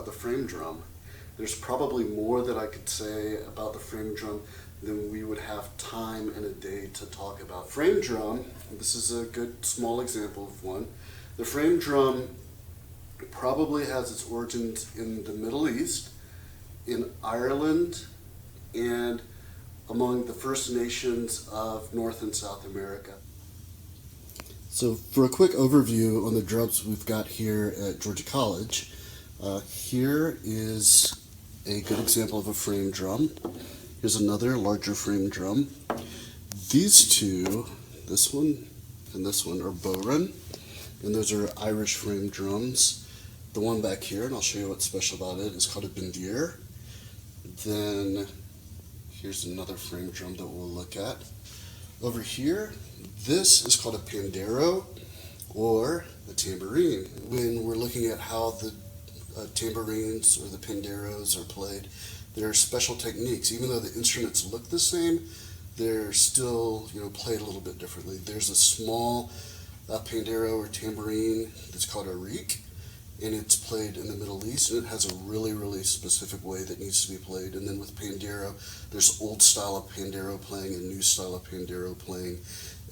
the frame drum. There's probably more that I could say about the frame drum than we would have time in a day to talk about. Frame drum, this is a good small example of one. The frame drum probably has its origins in the Middle East, in Ireland, and among the First Nations of North and South America. So for a quick overview on the drums we've got here at Georgia College, here is a good example of a frame drum. Here's another larger frame drum. These two, this one and this one, are Bowen, and those are Irish frame drums. The one back here, and I'll show you what's special about it, is called a bendir. Then here's another frame drum that we'll look at. Over here, this is called a pandero or a tambourine. When we're looking at how the tambourines or the panderos are played, there are special techniques. Even though the instruments look the same, they're still played a little bit differently. There's a small pandero or tambourine that's called a reek, and it's played in the Middle East, and it has a really, really specific way that needs to be played. And then with pandero, there's old style of pandero playing and new style of pandero playing.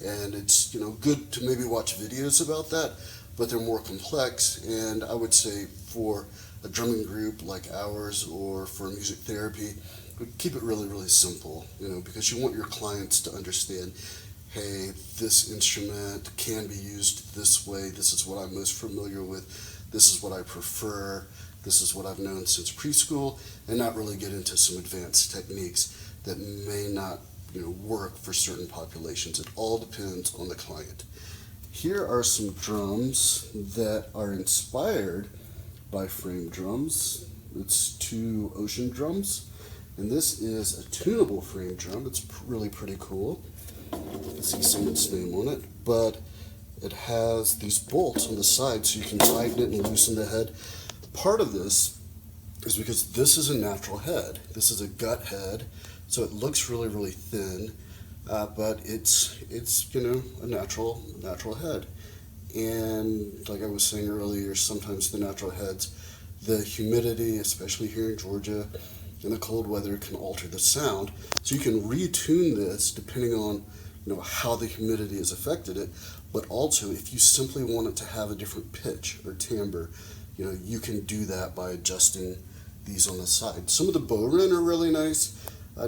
And it's good to maybe watch videos about that, but they're more complex. And I would say for a drumming group like ours or for music therapy, keep it really, really simple, because you want your clients to understand, hey, this instrument can be used this way. This is what I'm most familiar with. This is what I prefer. This is what I've known since preschool, and not really get into some advanced techniques that may not work for certain populations. It all depends on the client. Here are some drums that are inspired by frame drums. It's two ocean drums, and this is a tunable frame drum. It's really pretty cool. You can see someone's name on it, but it has these bolts on the side so you can tighten it and loosen the head. Part of this is because this is a natural head. This is a gut head, so it looks really, really thin, but it's a natural head. And like I was saying earlier, sometimes the natural heads, the humidity, especially here in Georgia, and the cold weather can alter the sound. So you can retune this depending on how the humidity has affected it, but also if you simply want it to have a different pitch or timbre, you can do that by adjusting these on the side. Some of the Bowen are really nice.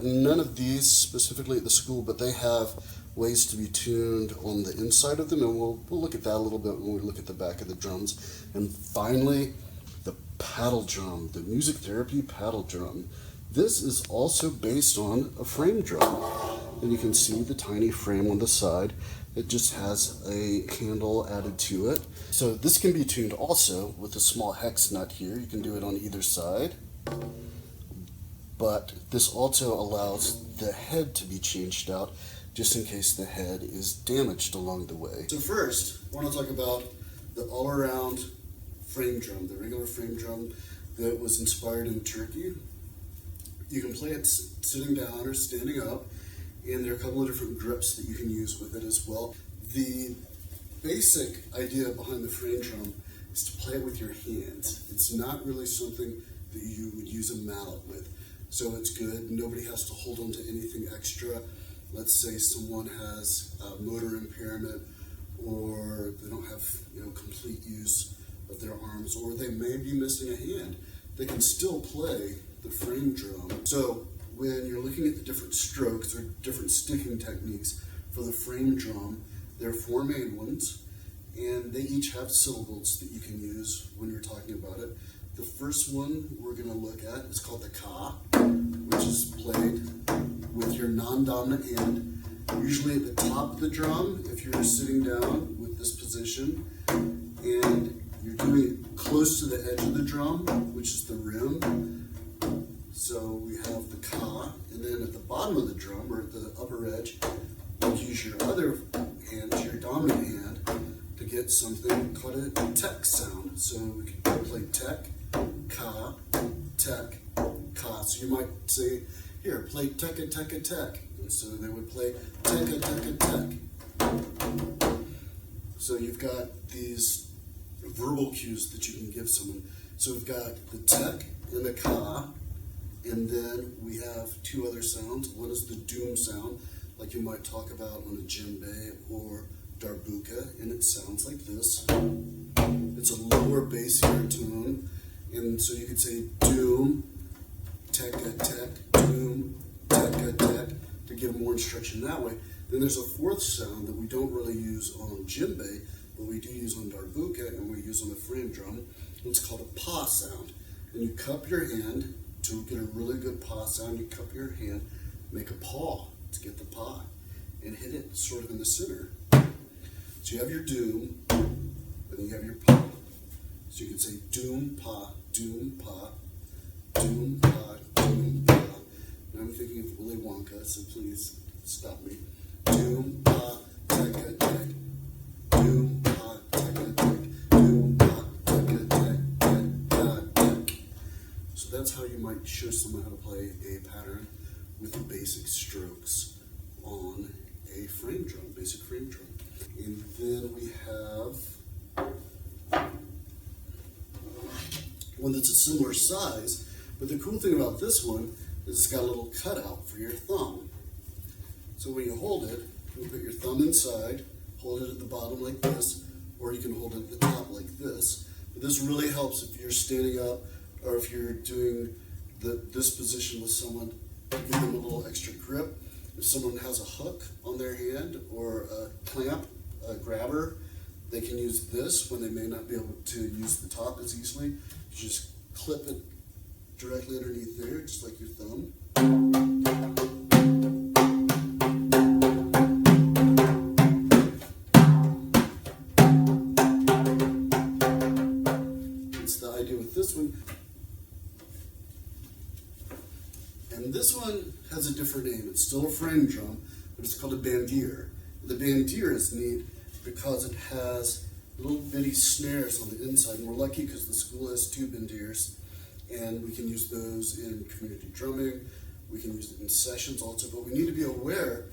None of these specifically at the school, but they have ways to be tuned on the inside of them, and we'll look at that a little bit when we look at the back of the drums. And finally, the paddle drum, the music therapy paddle drum. This is also based on a frame drum. And you can see the tiny frame on the side. It just has a handle added to it. So this can be tuned also with a small hex nut here. You can do it on either side. But this also allows the head to be changed out just in case the head is damaged along the way. So first, I want to talk about the all-around frame drum, the regular frame drum that was inspired in Turkey. You can play it sitting down or standing up, and there are a couple of different grips that you can use with it as well. The basic idea behind the frame drum is to play it with your hands. It's not really something that you would use a mallet with. So it's good. Nobody has to hold on to anything extra. Let's say someone has a motor impairment, or they don't have complete use of their arms, or they may be missing a hand. They can still play the frame drum. So when you're looking at the different strokes or different sticking techniques for the frame drum, there are four main ones, and they each have syllables that you can use when you're talking about it. The first one we're going to look at is called the ka, which is played with your non-dominant hand, usually at the top of the drum if you're sitting down with this position, and you're doing it close to the edge of the drum, which is the rim. So we have the ka, and then at the bottom of the drum, or at the upper edge, you use your other hand, your dominant hand, to get something called a tek sound. So we can play tek, ka, tek, ka. So you might say, here, play tek, and so they would play tek. So you've got these verbal cues that you can give someone. So we've got the tek and the ka, and then we have two other sounds. One is the doom sound, like you might talk about on a djembe or darbuka, and it sounds like this. It's a lower bassier tone, and so you could say doom, teka tek, doom, teka tek, to give more instruction that way. Then there's a fourth sound that we don't really use on djembe, but we do use on darbuka and we use on the frame drum. It's called a pa sound. And you cup your hand to get a really good pa sound. You cup your hand, make a paw to get the pa, and hit it sort of in the center. So you have your doom, and then you have your pa. So you can say doom pa, doom pa, doom pa, doom pa. And I'm thinking of Willy Wonka, so please stop me. Doom pa, teka tek, doom pa, teka tek, doom pa, teka tek, teka tek. So that's how you might show someone how to play a pattern with the basic strokes on a frame drum, basic frame drum. And then we have one that's a similar size, but the cool thing about this one is it's got a little cutout for your thumb. So when you hold it, you can put your thumb inside, hold it at the bottom like this, or you can hold it at the top like this. But this really helps if you're standing up or if you're doing this position with someone to give them a little extra grip. If someone has a hook on their hand or a clamp, a grabber, they can use this when they may not be able to use the top as easily. You just clip it directly underneath there, just like your thumb. That's the idea with this one. And this one has a different name. It's still a frame drum, but it's called a bandier. The bandier is neat because it has little bitty snares on the inside. And we're lucky because the school has two bandiers, and we can use those in community drumming. We can use it in sessions also, but we need to be aware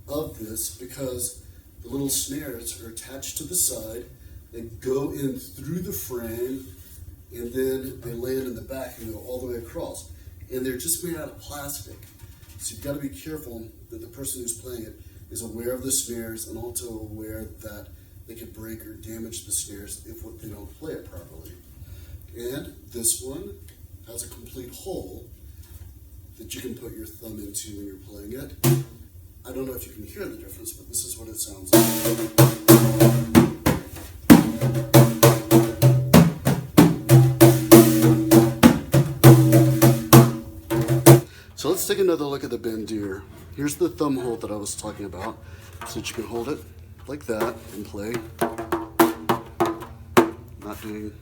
of this because the little snares are attached to the side. They go in through the frame, and then they land in the back and go all the way across. And they're just made out of plastic. So you've got to be careful that the person who's playing it is aware of the snares and also aware that they could break or damage the snares if they don't play it properly. And this one has a complete hole that you can put your thumb into when you're playing it. I don't know if you can hear the difference, but this is what it sounds like. So let's take another look at the bandier. Here's the thumb hold that I was talking about, so that you can hold it like that and play. Not doing.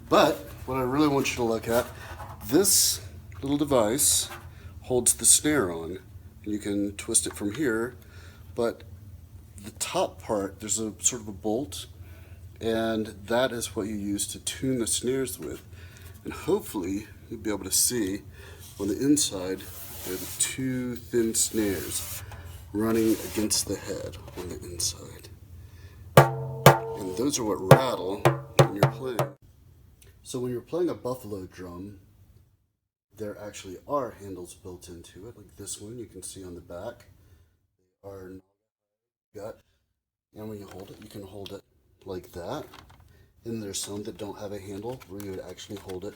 But what I really want you to look at, this little device holds the snare on, and you can twist it from here, but the top part, there's a sort of a bolt, and that is what you use to tune the snares with. And hopefully you'll be able to see on the inside there are the two thin snares running against the head on the inside. And those are what rattle when you're playing. So when you're playing a buffalo drum, there actually are handles built into it, like this one you can see on the back. They are gut, and when you hold it, you can hold it like that. And there's some that don't have a handle where you would actually hold it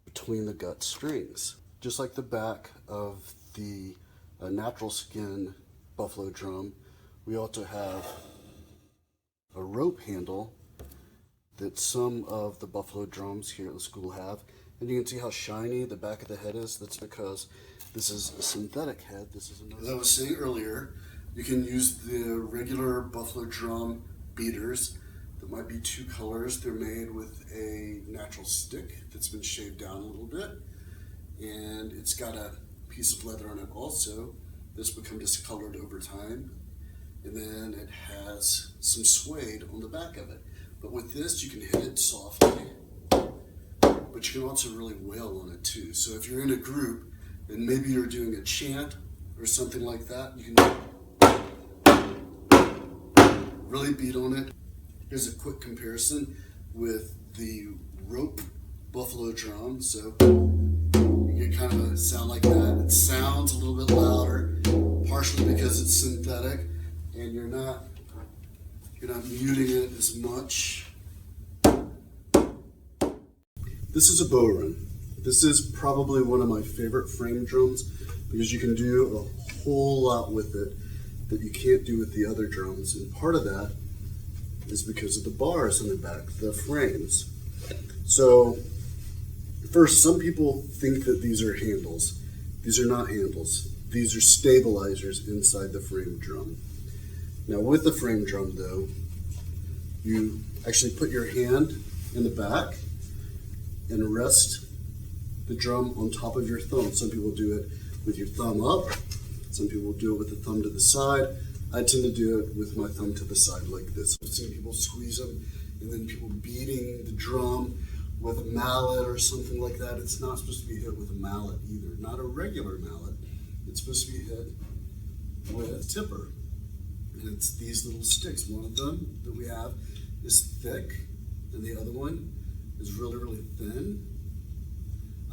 between the gut strings. Just like the back of the natural skin buffalo drum, we also have a rope handle that some of the buffalo drums here at the school have. And you can see how shiny the back of the head is. That's because this is a synthetic head. This is another. As I was saying earlier, you can use the regular buffalo drum beaters. There might be two colors. They're made with a natural stick that's been shaved down a little bit, and it's got a piece of leather on it also that's become discolored over time, and then it has some suede on the back of it. But with this, you can hit it softly, but you can also really wail on it too. So if you're in a group and maybe you're doing a chant or something like that, you can really beat on it. Here's a quick comparison with the rope buffalo drum. So you get kind of a sound like that. It sounds a little bit louder, partially because it's synthetic, and you're not muting it as much. This is a bow run. This is probably one of my favorite frame drums because you can do a whole lot with it that you can't do with the other drums, and part of that is because of the bars in the back, the frames. So first, some people think that these are handles. These are not handles. These are stabilizers inside the frame drum. Now with the frame drum though, you actually put your hand in the back and rest the drum on top of your thumb. Some people do it with your thumb up. Some people do it with the thumb to the side. I tend to do it with my thumb to the side like this. I've seen people squeeze them, and then people beating the drum with a mallet or something like that. It's not supposed to be hit with a mallet either. Not a regular mallet. It's supposed to be hit with a tipper. And it's these little sticks. One of them that we have is thick, and the other one is really, really thin.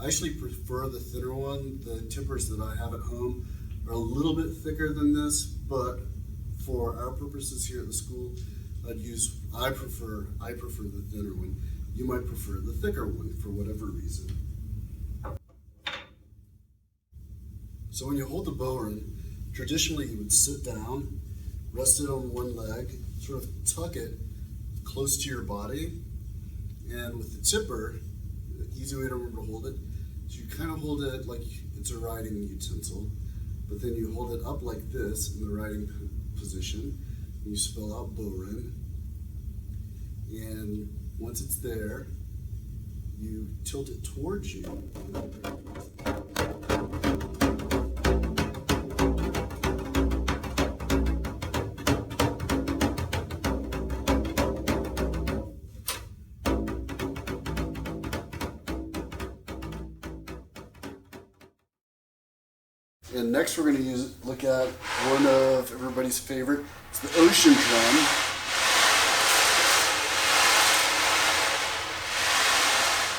I actually prefer the thinner one. The tippers that I have at home are a little bit thicker than this, but for our purposes here at the school, I prefer the thinner one. You might prefer the thicker one for whatever reason. So when you hold the bow run, traditionally you would sit down, rest it on one leg, sort of tuck it close to your body, and with the tipper, the easy way to remember to hold it, is you kind of hold it like it's a writing utensil, but then you hold it up like this in the writing position, and you spell out bow run, and once it's there, you tilt it towards you. And next we're going to look at one of everybody's favorite. It's the ocean drum.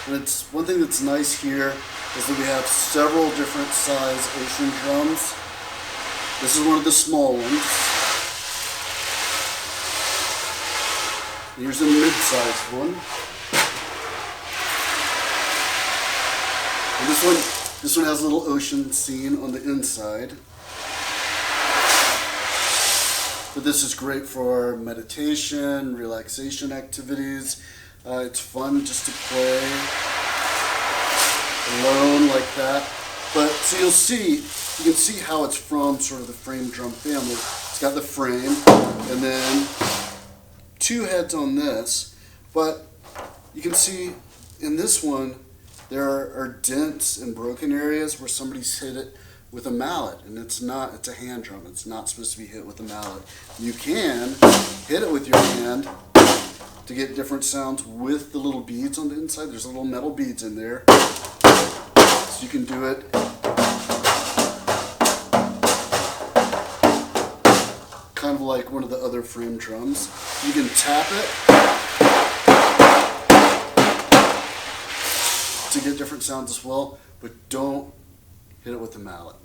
And it's one thing that's nice here is that we have several different size ocean drums. This is one of the small ones. Here's a mid-sized one. And this one has a little ocean scene on the inside. But this is great for meditation, relaxation activities. It's fun just to play alone like that. But so you can see how it's from sort of the frame drum family. It's got the frame and then two heads on this. But you can see in this one, there are dents and broken areas where somebody's hit it with a mallet, and it's a hand drum. It's not supposed to be hit with a mallet. You can hit it with your hand to get different sounds with the little beads on the inside. There's little metal beads in there. So you can do it kind of like one of the other frame drums. You can tap it to get different sounds as well, but don't hit it with the mallet.